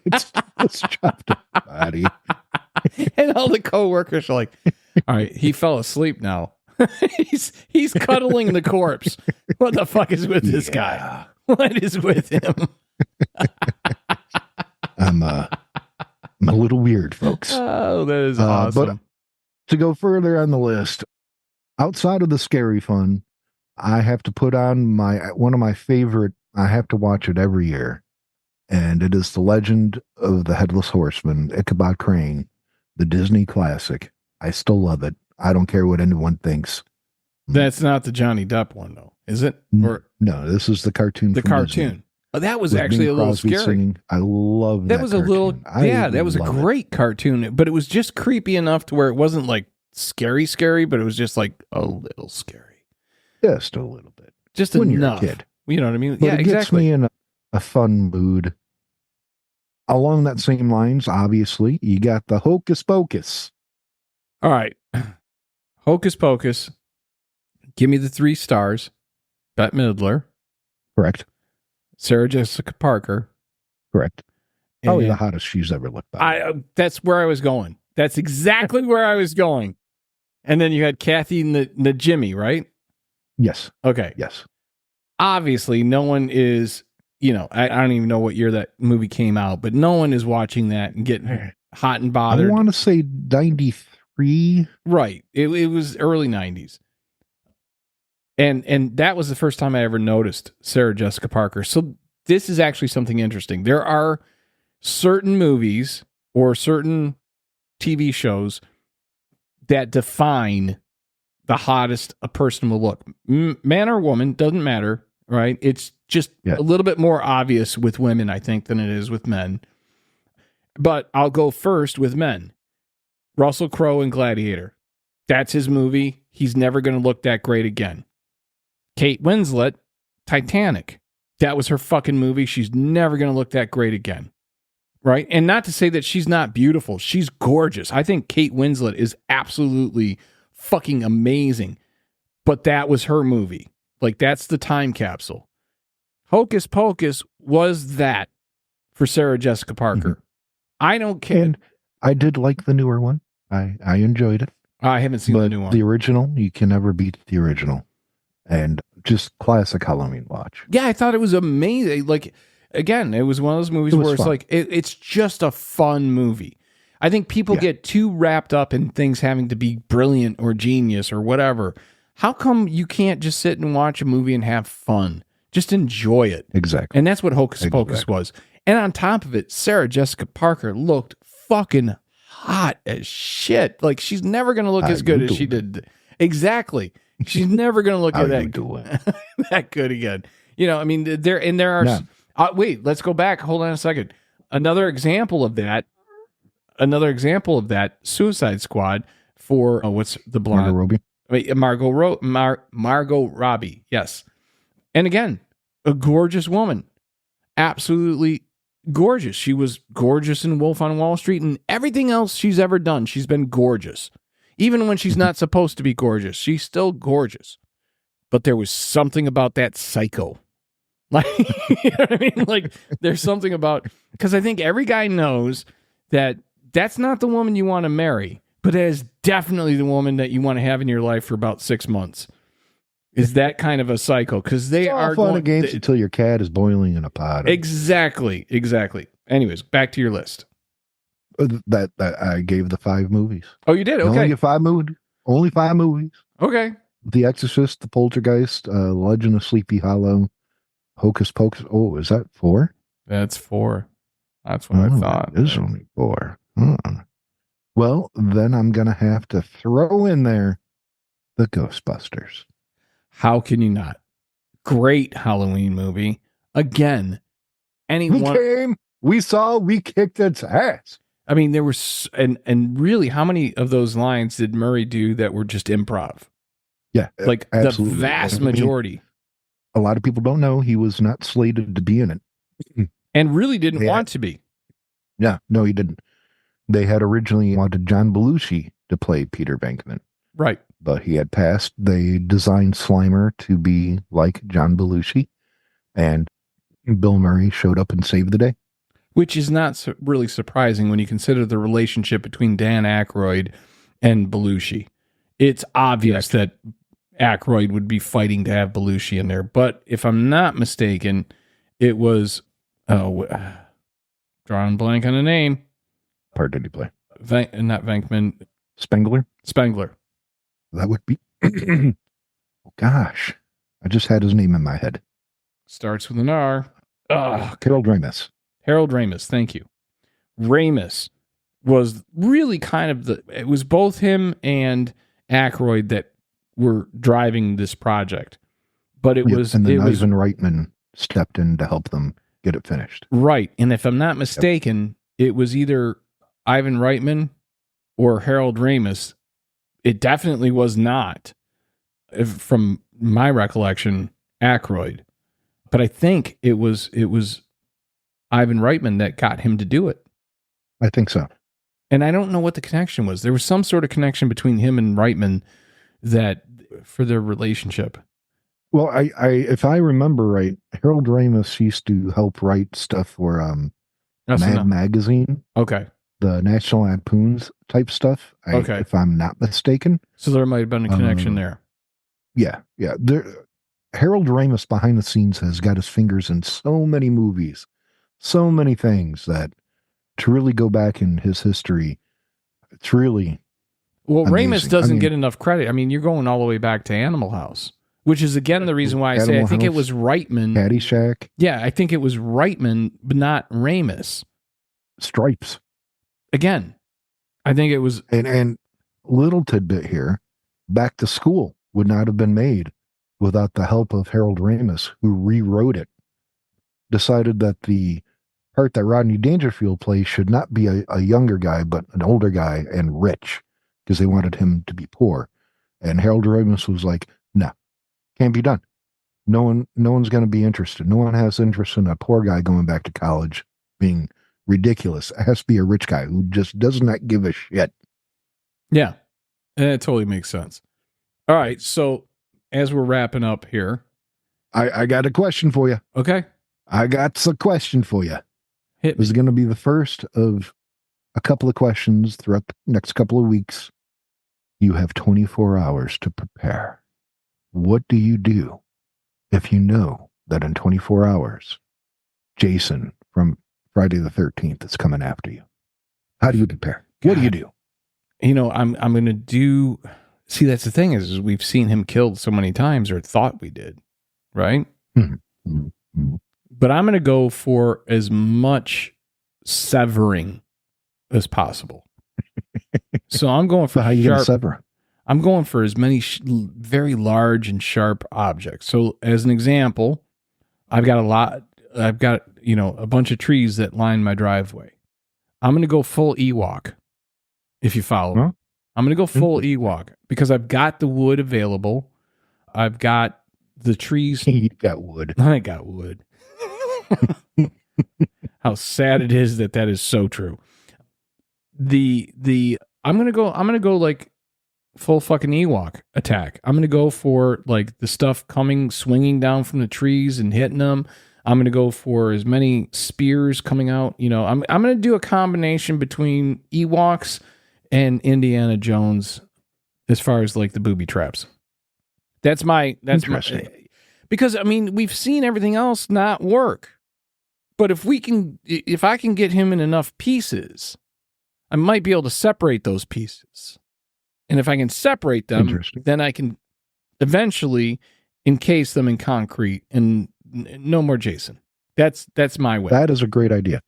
Speaker 2: It's chopped up body.
Speaker 1: And all the coworkers are like, all right, he fell asleep now. he's cuddling the corpse. What the fuck is with this guy? What is with him?
Speaker 2: I'm a little weird, folks.
Speaker 1: Oh, that is awesome.
Speaker 2: But to go further on the list, outside of the scary fun, I have to put on one of my favorite. I have to watch it every year, and it is The Legend of the Headless Horseman, Ichabod Crane, the Disney classic. I still love it. I don't care what anyone thinks.
Speaker 1: That's not the Johnny Depp one, though, is it? Or
Speaker 2: no, this is the cartoon.
Speaker 1: The cartoon. Disney. Oh, that was actually a little scary. Singing.
Speaker 2: I love that.
Speaker 1: That was a little, that was a great cartoon, but it was just creepy enough to where it wasn't like scary, but it was just like a little scary.
Speaker 2: Just a little bit.
Speaker 1: Just
Speaker 2: when
Speaker 1: enough.
Speaker 2: You're a kid.
Speaker 1: You know what I mean?
Speaker 2: But
Speaker 1: yeah,
Speaker 2: it
Speaker 1: exactly.
Speaker 2: gets me in a fun mood. Along that same lines, obviously, you got the Hocus Pocus.
Speaker 1: All right. Hocus Pocus. Give me the 3 stars. Bette Midler.
Speaker 2: Correct.
Speaker 1: Sarah Jessica Parker.
Speaker 2: Correct. Probably the hottest she's ever looked at.
Speaker 1: That's where I was going. That's exactly where I was going. And then you had Kathy Najimy, right?
Speaker 2: Yes.
Speaker 1: Okay.
Speaker 2: Yes.
Speaker 1: Obviously, no one is, I don't even know what year that movie came out, but no one is watching that and getting hot and bothered.
Speaker 2: I want to say 93.
Speaker 1: Right. It was early 90s. And that was the first time I ever noticed Sarah Jessica Parker. So this is actually something interesting. There are certain movies or certain TV shows that define the hottest a person will look. Man or woman, doesn't matter, right? It's just a little bit more obvious with women, I think, than it is with men. But I'll go first with men. Russell Crowe in Gladiator. That's his movie. He's never going to look that great again. Kate Winslet, Titanic. That was her fucking movie. She's never going to look that great again. Right? And not to say that she's not beautiful. She's gorgeous. I think Kate Winslet is absolutely fucking amazing. But that was her movie. Like, that's the time capsule. Hocus Pocus was that for Sarah Jessica Parker. Mm-hmm. I don't care.
Speaker 2: And I did like the newer one. I enjoyed it.
Speaker 1: I haven't seen the new one.
Speaker 2: The original, you can never beat the original. And just classic Halloween watch.
Speaker 1: Yeah, I thought it was amazing. Like, again, it was one of those movies where it's like, it's just a fun movie. I think people get too wrapped up in things having to be brilliant or genius or whatever. How come you can't just sit and watch a movie and have fun? Just enjoy it.
Speaker 2: Exactly.
Speaker 1: And that's what Hocus Pocus was. And on top of it, Sarah Jessica Parker looked fucking hot as shit. Like, she's never going to look as good as she did. Exactly. She's never going to look at that good again. I mean, there are... wait, let's go back. Hold on a second. Another example of that, Suicide Squad, for what's the blonde?
Speaker 2: Margot Robbie.
Speaker 1: Margot Robbie. Yes. And again, a gorgeous woman. Absolutely gorgeous. She was gorgeous in Wolf on Wall Street, and everything else she's ever done, she's been gorgeous. Even when she's not supposed to be gorgeous, she's still gorgeous. But there was something about that psycho. Like, you know what I mean? Like, there's something about, because I think every guy knows that that's not the woman you want to marry, but it is definitely the woman that you want to have in your life for about 6 months. Is that kind of a cycle? Because they are
Speaker 2: fun and games until your cat is boiling in a pot.
Speaker 1: Exactly. Anyways, back to your list.
Speaker 2: That I gave the 5 movies.
Speaker 1: Oh, you did? Okay.
Speaker 2: Only 5 movies. Only 5 movies.
Speaker 1: Okay.
Speaker 2: The Exorcist, The Poltergeist, Legend of Sleepy Hollow, Hocus Pocus. Oh, is that 4?
Speaker 1: That's 4. That's what I thought.
Speaker 2: It is only 4. Well, then I'm going to have to throw in there the Ghostbusters.
Speaker 1: How can you not? Great Halloween movie. Again, anyone...
Speaker 2: We came, we saw, we kicked its ass.
Speaker 1: I mean, there were... And really, how many of those lines did Murray do that were just improv?
Speaker 2: Yeah,
Speaker 1: like absolutely. The vast majority.
Speaker 2: A lot of people don't know he was not slated to be in it.
Speaker 1: And really didn't want to be.
Speaker 2: Yeah, no, he didn't. They had originally wanted John Belushi to play Peter Venkman.
Speaker 1: Right.
Speaker 2: But he had passed. They designed Slimer to be like John Belushi. And Bill Murray showed up and saved the day.
Speaker 1: Which is not really surprising when you consider the relationship between Dan Aykroyd and Belushi. It's obvious that Aykroyd would be fighting to have Belushi in there. But if I'm not mistaken, it was... drawing blank on a name.
Speaker 2: Part did he play?
Speaker 1: Not Venkman.
Speaker 2: Spengler?
Speaker 1: Spengler.
Speaker 2: That would be... oh, gosh. I just had his name in my head.
Speaker 1: Starts with an R.
Speaker 2: Harold Ramis.
Speaker 1: Harold Ramis, thank you. Ramis was really kind of it was both him and Aykroyd that were driving this project. But it was...
Speaker 2: And then Ivan Reitman stepped in to help them get it finished.
Speaker 1: Right. And if I'm not mistaken, it was either Ivan Reitman or Harold Ramis. It definitely was not, from my recollection, Aykroyd. But I think it was Ivan Reitman that got him to do it.
Speaker 2: I think so.
Speaker 1: And I don't know what the connection was. There was some sort of connection between him and Reitman that for their relationship.
Speaker 2: Well, I if I remember right, Harold Ramis used to help write stuff for Mad Magazine.
Speaker 1: Okay.
Speaker 2: The National Lampoons type stuff.
Speaker 1: Okay.
Speaker 2: If I'm not mistaken.
Speaker 1: So there might have been a connection there.
Speaker 2: Yeah. Harold Ramis behind the scenes has got his fingers in so many movies, so many things that to really go back in his history, it's really amazing.
Speaker 1: Ramis doesn't get enough credit. I mean, you're going all the way back to Animal House, which is again the reason why I say I think it was Reitman.
Speaker 2: Caddyshack.
Speaker 1: Yeah, I think it was Reitman, but not Ramis.
Speaker 2: Stripes.
Speaker 1: Again, I think it was...
Speaker 2: And little tidbit here, Back to School would not have been made without the help of Harold Ramis, who rewrote it. Decided that the part that Rodney Dangerfield plays should not be a younger guy, but an older guy and rich, because they wanted him to be poor. And Harold Ramis was like, no, can't be done. No one's going to be interested. No one has interest in a poor guy going back to college being ridiculous. It has to be a rich guy who just does not give a shit.
Speaker 1: Yeah, that totally makes sense. All right, so as we're wrapping up here,
Speaker 2: I got a question for you.
Speaker 1: Okay.
Speaker 2: I got a question for you.
Speaker 1: Hit me.
Speaker 2: This is going to be the first of a couple of questions throughout the next couple of weeks. You have 24 hours to prepare. What do you do if you know that in 24 hours, Jason from Friday the 13th is coming after you? How do you prepare? What do you do?
Speaker 1: You know, I'm going to do... See, that's the thing is we've seen him killed so many times, or thought we did, right?
Speaker 2: Mm-hmm. Mm-hmm.
Speaker 1: But I'm going to go for as much severing as possible. So I'm going for
Speaker 2: how you going to sever?
Speaker 1: I'm going for as many very large and sharp objects. So as an example, I've got a bunch of trees that line my driveway. I'm going to go full Ewok, if you follow me. I'm going to go full Ewok because I've got the wood available. I've got the trees.
Speaker 2: You got wood.
Speaker 1: I got wood. How sad it is that is so true. I'm going to go like full fucking Ewok attack. I'm going to go for like the stuff swinging down from the trees and hitting them. I'm going to go for as many spears coming out. You know, I'm going to do a combination between Ewoks and Indiana Jones as far as like the booby traps. That's
Speaker 2: interesting.
Speaker 1: Because I mean, we've seen everything else not work. But if I can get him in enough pieces, I might be able to separate those pieces. And if I can separate them, then I can eventually encase them in concrete and no more Jason. That's my way.
Speaker 2: That is a great idea.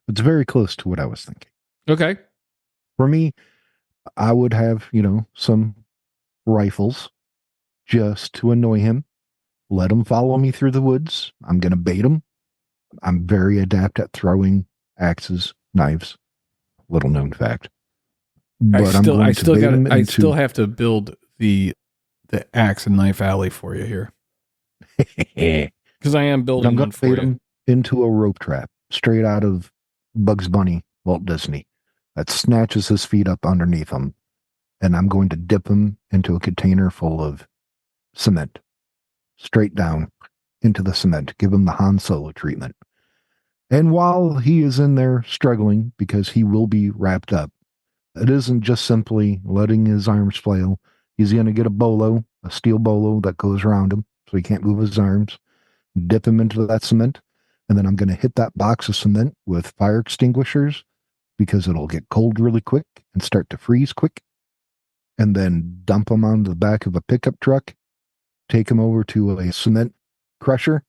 Speaker 2: It's very close to what I was thinking.
Speaker 1: Okay.
Speaker 2: For me, I would have, some rifles just to annoy him. Let him follow me through the woods. I'm going to bait him. I'm very adept at throwing axes, knives. Little known fact. But
Speaker 1: I still have to build the axe and knife alley for you here. Because I am building one for you. I'm going to bait him
Speaker 2: into a rope trap straight out of Bugs Bunny, Walt Disney, that snatches his feet up underneath him. And I'm going to dip him into a container full of cement, straight down into the cement, give him the Han Solo treatment. And while he is in there struggling, because he will be wrapped up, it isn't just simply letting his arms flail. He's going to get a steel bolo that goes around him so he can't move his arms, dip him into that cement, and then I'm going to hit that box of cement with fire extinguishers because it'll get cold really quick and start to freeze quick, and then dump him onto the back of a pickup truck, take him over to a cement crusher,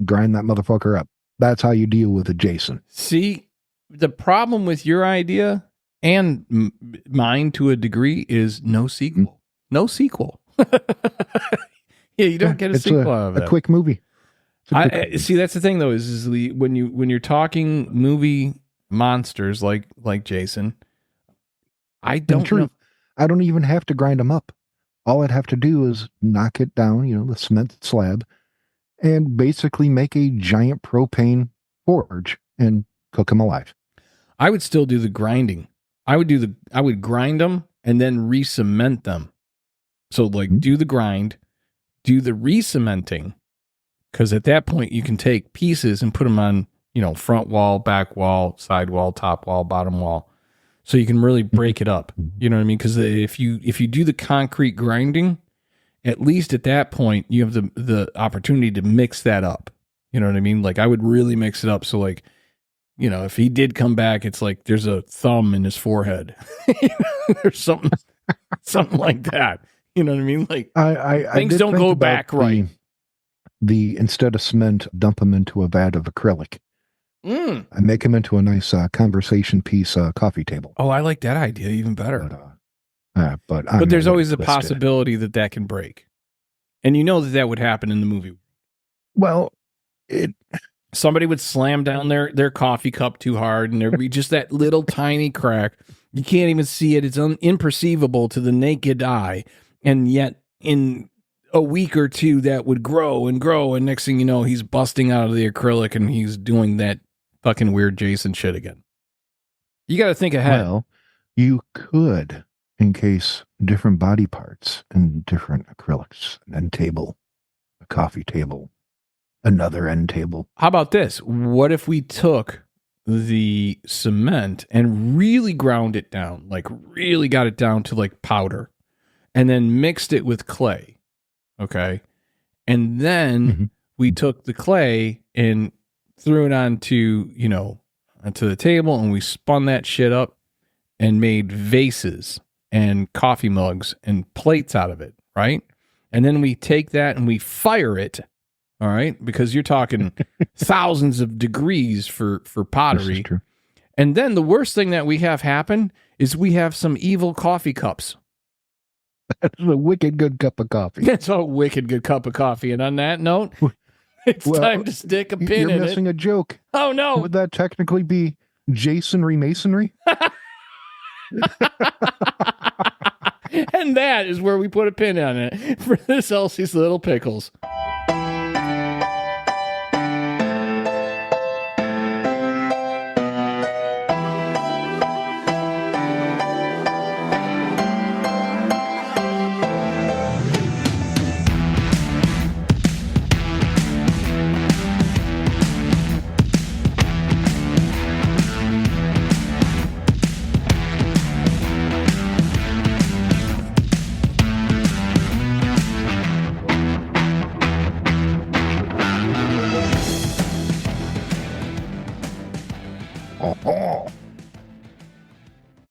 Speaker 2: grind that motherfucker up. That's how you deal with a Jason.
Speaker 1: See, the problem with your idea and mine to a degree is no sequel. Mm-hmm. No sequel. Yeah, you don't get a sequel out of it.
Speaker 2: A quick movie.
Speaker 1: See, that's the thing though, is when you're talking movie monsters like Jason, I don't know.
Speaker 2: I don't even have to grind them up. All I'd have to do is knock it down, the cement slab, and basically make a giant propane forge and cook them alive.
Speaker 1: I would still do the grinding. I would grind them and then re-cement them. So do the grind, do the re-cementing, because at that point you can take pieces and put them on, front wall, back wall, side wall, top wall, bottom wall. So you can really break it up. You know what I mean? Because if you do the concrete grinding, at least at that point, you have the opportunity to mix that up. You know what I mean? Like I would really mix it up. So if he did come back, it's like there's a thumb in his forehead. There's something like that. You know what I mean? Like things don't go back right.
Speaker 2: The instead of cement, dump them into a vat of acrylic. I make them into a nice conversation piece coffee table.
Speaker 1: Oh, I like that idea even better.
Speaker 2: But
Speaker 1: there's always a possibility that can break. And that would happen in the movie.
Speaker 2: Well,
Speaker 1: somebody would slam down their coffee cup too hard and there'd be just that little tiny crack. You can't even see it. It's imperceivable to the naked eye. And yet in a week or two that would grow and grow. And next thing you know, he's busting out of the acrylic and he's doing that fucking weird Jason shit again. You got to think ahead.
Speaker 2: Well, you could encase different body parts in different acrylics. An end table, a coffee table, another end table.
Speaker 1: How about this? What if we took the cement and really ground it down, like really got it down to like powder, and then mixed it with clay? Okay. And then we took the clay and threw it onto the table, and we spun that shit up and made vases and coffee mugs and plates out of it, right? And then we take that and we fire it, all right? Because you're talking thousands of degrees for pottery.
Speaker 2: This is true.
Speaker 1: And then the worst thing that we have happen is we have some evil coffee cups.
Speaker 2: That's a wicked good cup of coffee.
Speaker 1: That's a wicked good cup of coffee. And on that note, it's time to stick a pin in it.
Speaker 2: You're missing a joke.
Speaker 1: Oh, no.
Speaker 2: Would that technically be Jasonry masonry?
Speaker 1: And that is where we put a pin on it for this Elsie's Little Pickles.